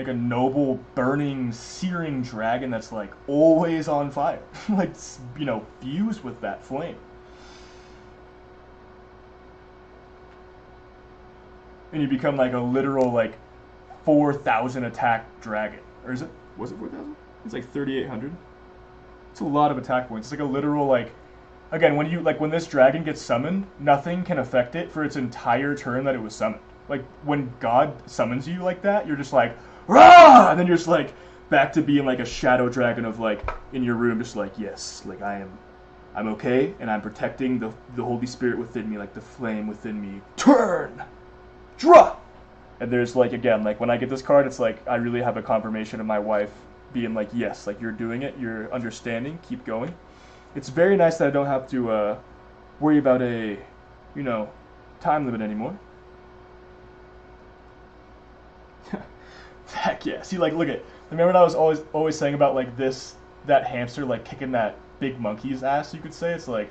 like a noble, burning, searing dragon that's like always on fire, like fused with that flame. And you become like a literal like 4,000 attack dragon, or is it? Was it 4,000? It's like 3,800. It's a lot of attack points. It's like a literal like. Again, when this dragon gets summoned, nothing can affect it for its entire turn that it was summoned. Like when God summons you like that, you're just like, rah! And then you're just like back to being like a shadow dragon of like in your room, just like, yes, like I'm okay, and I'm protecting the Holy Spirit within me, like the flame within me. Turn, draw. And there's like again, like when I get this card, it's like I really have a confirmation of my wife being like, yes, like you're doing it, you're understanding, keep going. It's very nice that I don't have to worry about a, you know, time limit anymore. Heck yeah! See, like, look at. Remember what I was always saying about like that hamster like kicking that big monkey's ass? You could say it's like,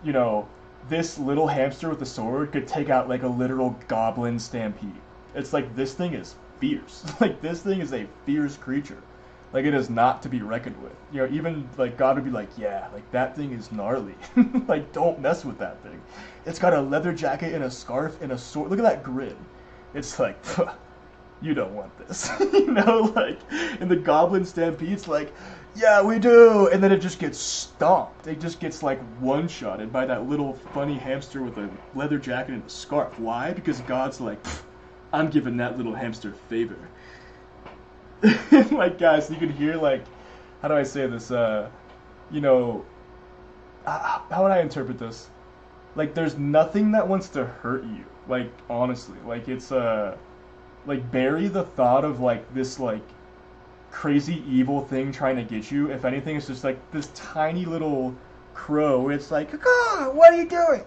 you know, this little hamster with a sword could take out like a literal goblin stampede. It's like this thing is fierce. Like this thing is a fierce creature. Like it is not to be reckoned with. You know, even like God would be like, yeah, like that thing is gnarly. Like don't mess with that thing. It's got a leather jacket and a scarf and a sword. Look at that grin. It's like, you don't want this. You know, like in the Goblin Stampede, it's like, yeah, we do, and then it just gets stomped. It just gets like one-shotted by that little funny hamster with a leather jacket and a scarf. Why? Because God's like, I'm giving that little hamster favor. Like guys, you can hear like, how do I say this? You know, how would I interpret this? Like, there's nothing that wants to hurt you. Like, honestly, like it's like bury the thought of like this like crazy evil thing trying to get you. If anything, it's just like this tiny little crow where it's like, "Caw, what are you doing?"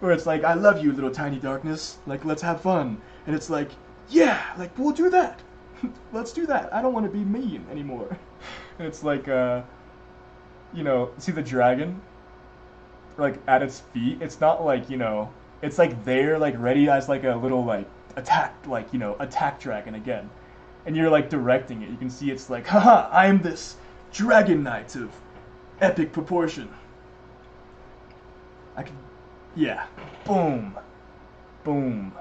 Where it's like, "I love you, little tiny darkness. Like, let's have fun." And it's like, "Yeah, like we'll do that. Let's do that. I don't want to be mean anymore." And it's like, you know, see the dragon, like at its feet. It's not like it's like there, like ready as like a little like attack, like attack dragon again. And you're like directing it. You can see it's like, haha, I am this dragon knight of epic proportion. I can, yeah, boom, boom.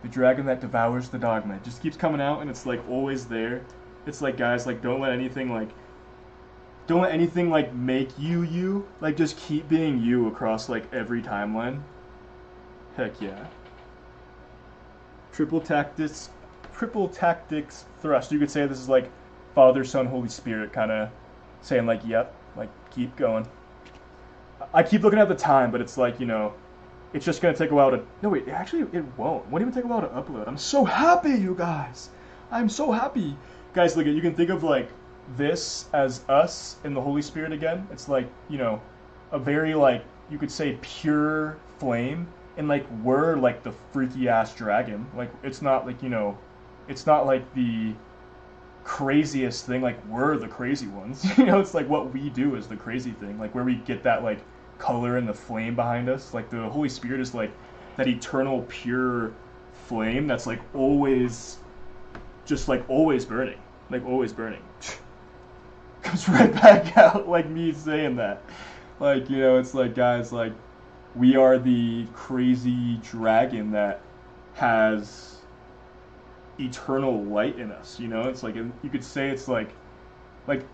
The dragon that devours the dogma. It just keeps coming out, and it's like always there. It's like, guys, like don't let anything like make you you. Like just keep being you across like every timeline. Heck yeah. Triple tactics, triple tactics thrust. You could say this is like Father, Son, Holy Spirit, kind of saying like, yep, like keep going. I keep looking at the time, but it's like it's just gonna take a while to. No wait, actually it won't. It won't even take a while to upload. I'm so happy, you guys. I'm so happy, guys. Look at you can think of like this as us in the Holy Spirit again. It's like a very like you could say pure flame, and like we're like the freaky ass dragon. Like it's not like it's not like the craziest thing. Like we're the crazy ones. It's like what we do is the crazy thing. Like where we get that like color and the flame behind us. Like the Holy Spirit is like that eternal pure flame that's like always just like always burning. Like always burning. Comes right back out like me saying that. Like, it's like guys like we are the crazy dragon that has eternal light in us. It's like you could say it's like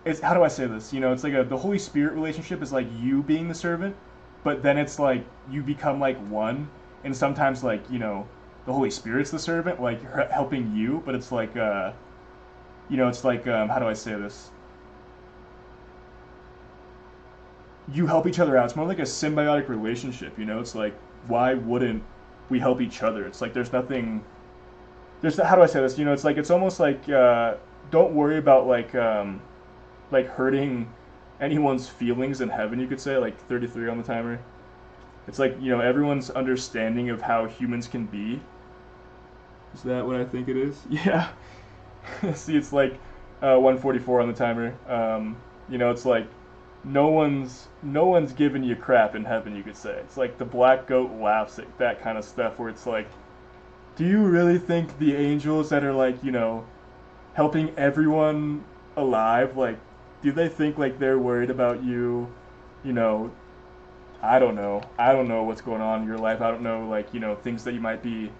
it's how do I say this? It's like the Holy Spirit relationship is like you being the servant, but then it's like you become like one, and sometimes like the Holy Spirit's the servant, like helping you, but it's like it's like how do I say this? You help each other out. It's more like a symbiotic relationship. It's like why wouldn't we help each other? It's like there's nothing. There's how do I say this? It's like it's almost like don't worry about like hurting anyone's feelings in heaven. You could say like 33 on the timer. It's like everyone's understanding of how humans can be. Is that what I think it is? Yeah. See, it's like 144 on the timer. It's like no one's giving you crap in heaven. You could say it's like the black goat laughs at that kind of stuff where it's like, do you really think the angels that are like, helping everyone alive, like, do they think like they're worried about you, you know, I don't know. I don't know what's going on in your life. I don't know, like, things that you might be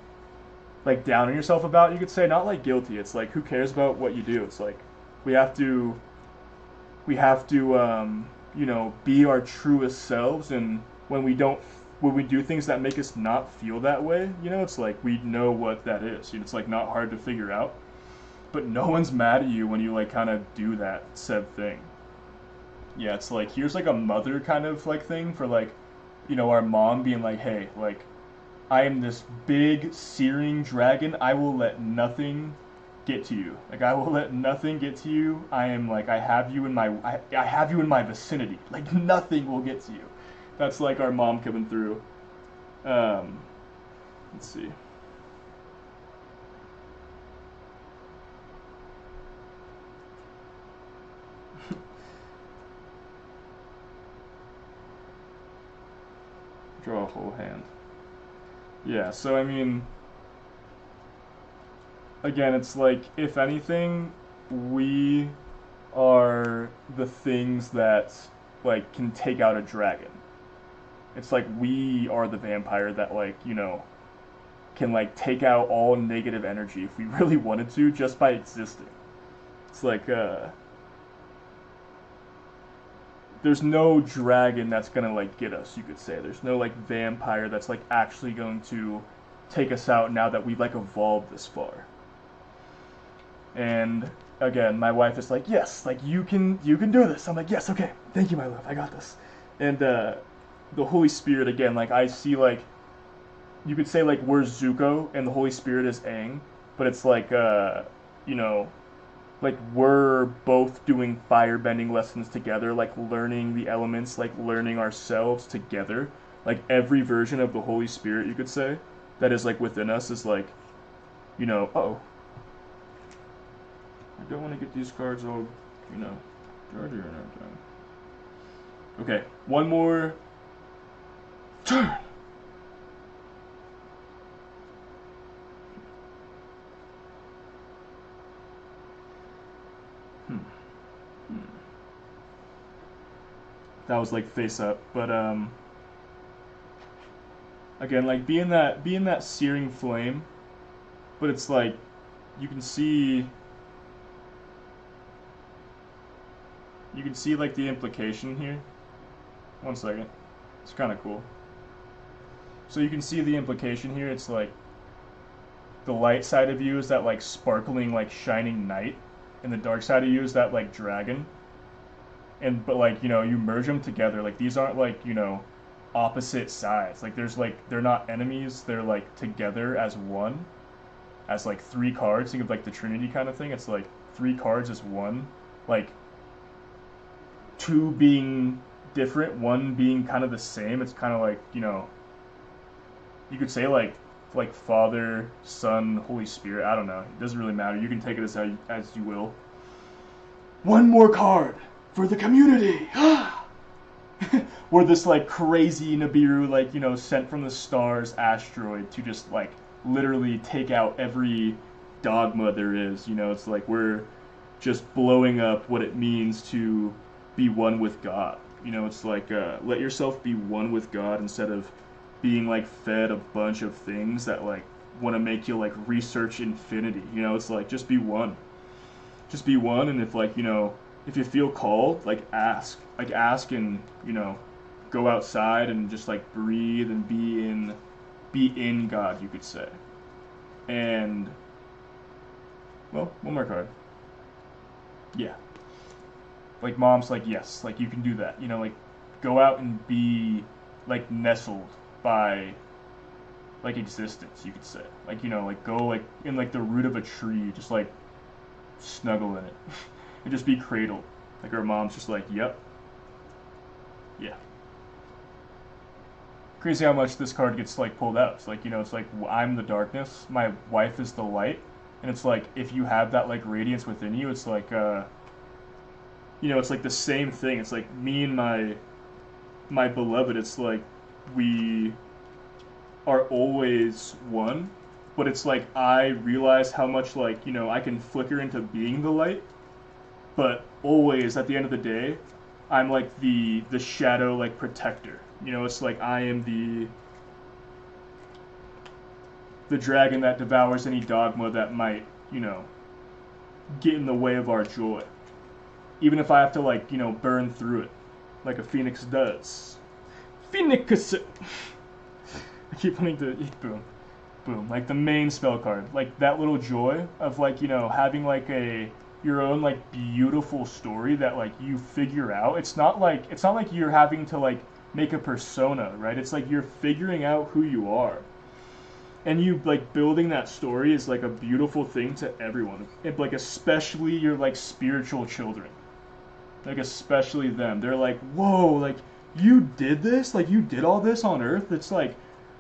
like down on yourself about, you could say, not like guilty. It's like, who cares about what you do? It's like we have to be our truest selves, and when we do things that make us not feel that way, it's like we know what that is. It's like not hard to figure out. But no one's mad at you when you like kind of do that said thing. Yeah, it's like here's like a mother kind of like thing for like, our mom being like, hey, like I am this big searing dragon. I will let nothing get to you. Like I will let nothing get to you. I am like I have you in my vicinity. Like nothing will get to you. That's like our mom coming through. Um, let's see. Draw a whole hand. Yeah, so I mean, again, it's like if anything, we are the things that like can take out a dragon. It's like we are the vampire that like, can like take out all negative energy if we really wanted to just by existing. It's like there's no dragon that's gonna like get us, you could say. There's no like vampire that's like actually going to take us out now that we've like evolved this far. And again, my wife is like, yes, like you can do this. I'm like, yes, okay, thank you, my love, I got this. And the Holy Spirit again, like I see like you could say like we're Zuko and the Holy Spirit is Aang, but it's like you know like we're both doing firebending lessons together, like learning the elements, like learning ourselves together. Like every version of the Holy Spirit, you could say, that is like within us is like, oh, I don't want to get these cards all, you know, dirty and everything. Okay, one more turn. Hmm. Hmm. That was like face up, but again, like being that searing flame, but it's like you can see like the implication here. One second, it's kind of cool. So you can see the implication here. It's like the light side of you is that like sparkling like shining knight, and the dark side of you is that like dragon. And but like you merge them together. Like these aren't like opposite sides. Like there's like they're not enemies. They're like together as one, as like three cards. Think of like the Trinity kind of thing. It's like three cards as one. Like two being different, one being kind of the same. It's kind of like you could say like Father, Son, Holy Spirit. I don't know. It doesn't really matter. You can take it as you will. One more card for the community. We're this like crazy Nibiru, like sent from the stars asteroid to just like literally take out every dogma there is. It's like we're just blowing up what it means to be one with God. It's like let yourself be one with God instead of being like fed a bunch of things that like want to make you like research infinity. It's like just be one, and if like if you feel called, like ask, and go outside and just like breathe and be in God, you could say. And well, one more card. Yeah, like mom's like yes, like you can do that. Like go out and be like nestled by like existence, you could say. Like like go like in like the root of a tree, just like snuggle in it, and just be cradled. Like our mom's just like, yep, yeah. Crazy how much this card gets like pulled out. It's like it's like I'm the darkness, my wife is the light, and it's like if you have that like radiance within you, it's like it's like the same thing. It's like me and my beloved. It's like we are always one, but it's like I realize how much like, I can flicker into being the light, but always at the end of the day, I'm like the shadow like protector. It's like I am the dragon that devours any dogma that might, get in the way of our joy. Even if I have to like, burn through it like a phoenix does. Phoenix. I keep wanting to boom, boom, like the main spell card, like that little joy of like having like a your own like beautiful story that like you figure out. It's not like you're having to like make a persona, right? It's like you're figuring out who you are, and you like building that story is like a beautiful thing to everyone, like especially your like spiritual children, like especially them. They're like, whoa, like you did this, like you did all this on Earth. It's like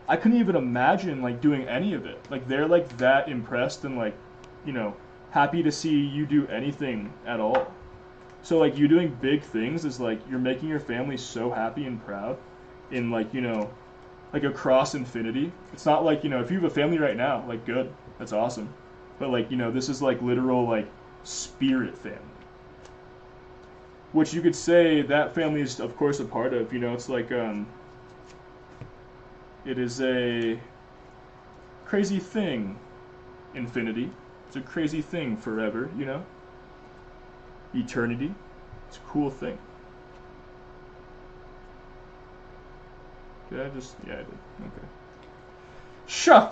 I couldn't even imagine like doing any of it. Like they're like that impressed and like, you know, happy to see you do anything at all. So like you doing big things is like you're making your family so happy and proud in like, like across infinity. It's not like, if you have a family right now, like good, that's awesome. But like, this is like literal like spirit family. Which you could say that family is of course a part of, it's like it is a crazy thing, infinity. It's a crazy thing forever, Eternity. It's a cool thing. Did I just, yeah, I did. Okay. Shut